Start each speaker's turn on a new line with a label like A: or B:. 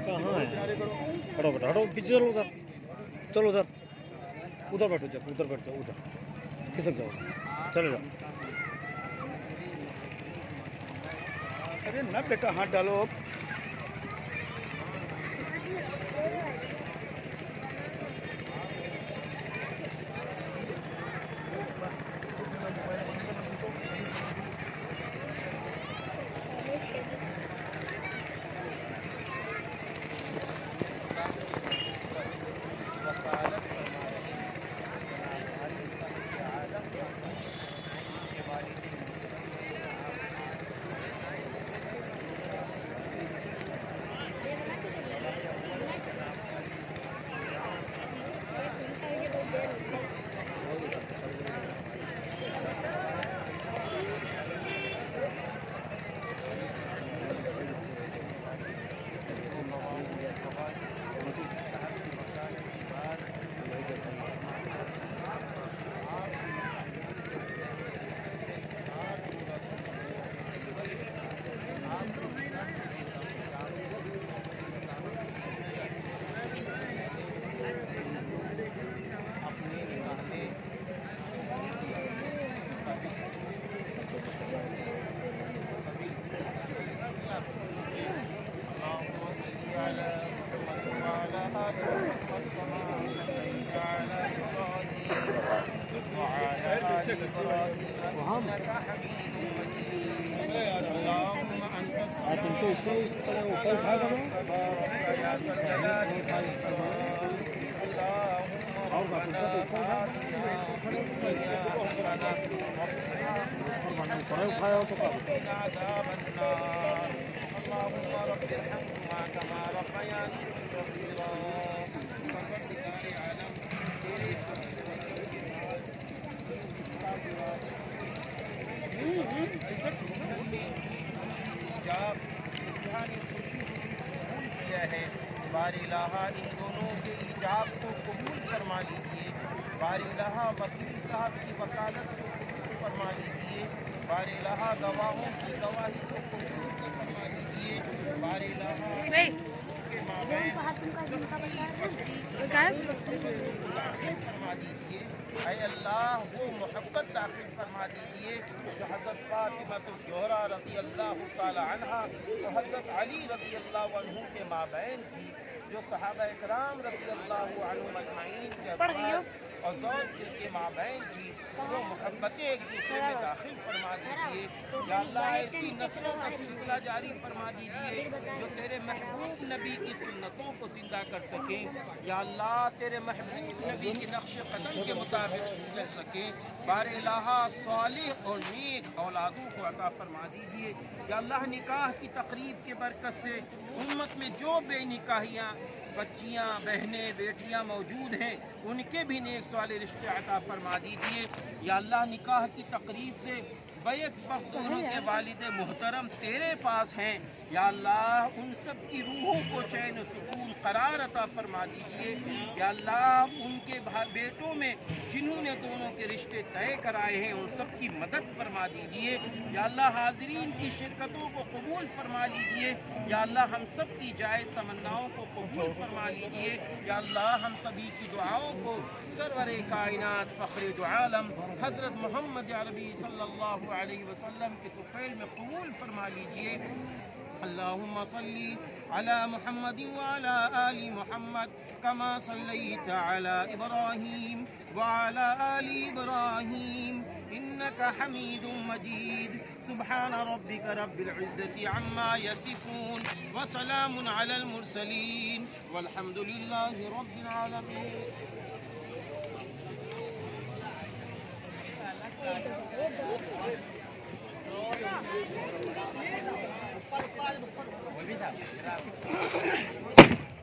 A: کہاں ہے؟ ہٹو بیٹا ہٹو، پیچھے چلو ادھر، چلو ادھر، ادھر بیٹھو جب، ادھر بیٹھ جاؤ، ادھر کھسک جاؤ، چلے جاؤ۔ ارے نہ بیٹا ہاتھ ڈالو۔ تم تو اوپر اٹھا کرو اٹھایا ہو تو
B: خوشی قبول کیا ہے، بار الہ ان دونوں کے ایجاب کو قبول فرما لیجیے، بار الہ وکیل صاحب کی وکالت کو قبول فرما لیجیے، بار الہ گواہوں کی گواہی کو قبول فرما لیجیے، بار الہ کے مابین فرما دیجیے، اے اللہ وہ محبت داخل فرما دیجیے جو حضرت فاطمہ الزہرا رضی اللہ تعالی عنہ و حضرت علی رضی اللہ عنہ کے مابین تھی، جو صحابہ اکرام رضی اللہ عنہم اجمعین کے ازواج اور زوج کے مابین تھی، وہ محبتیں ایک دوسرے میں داخل فرما دیجیے۔ یا اللہ ایسی نسلوں کا سلسلہ جاری فرما دیجیے جو تیرے محبوب نبی کی سنتوں کو زندہ کر سکیں، یا اللہ تیرے محبوب نبی کی نقش قدم کے مطابق چل سکیں، بار الہ صالح اور نیک اولادوں کو عطا فرما دیجیے۔ یا اللہ نکاح کی تقریب کے برکت سے امت میں جو بے نکاحیاں بچیاں بہنیں بیٹیاں موجود ہیں ان کے بھی نیک صالح رشتے عطا فرما دیجیے۔ یا اللہ نکاح کی تقریب سے بیک وقت دونوں کے والد محترم تیرے پاس ہیں، یا اللہ ان سب کی روحوں کو چین و سکون قرار عطا فرما دیجیے۔ یا اللہ ان کے بیٹوں میں جنہوں نے دونوں کے رشتے طے کرائے ہیں ان سب کی مدد فرما دیجیے۔ یا اللہ حاضرین کی شرکتوں کو قبول فرما لیجیے، یا اللہ ہم سب کی جائز تمناؤں کو قبول فرما لیجیے۔ یا اللہ ہم سبھی کی دعاؤں کو سرور کائنات فخر دو عالم حضرت محمد عربی صلی اللہ علیہ وسلم کے طفیل میں قبول فرما لیجیے۔ اللہم صلی علی محمد وعلی آل محمد کما صلیت علی ابراہیم وعلی آل ابراہیم انکا حمید مجید۔ سبحان ربک رب العزت عما یصفون وسلام علی المرسلین والحمد للہ رب العالمین۔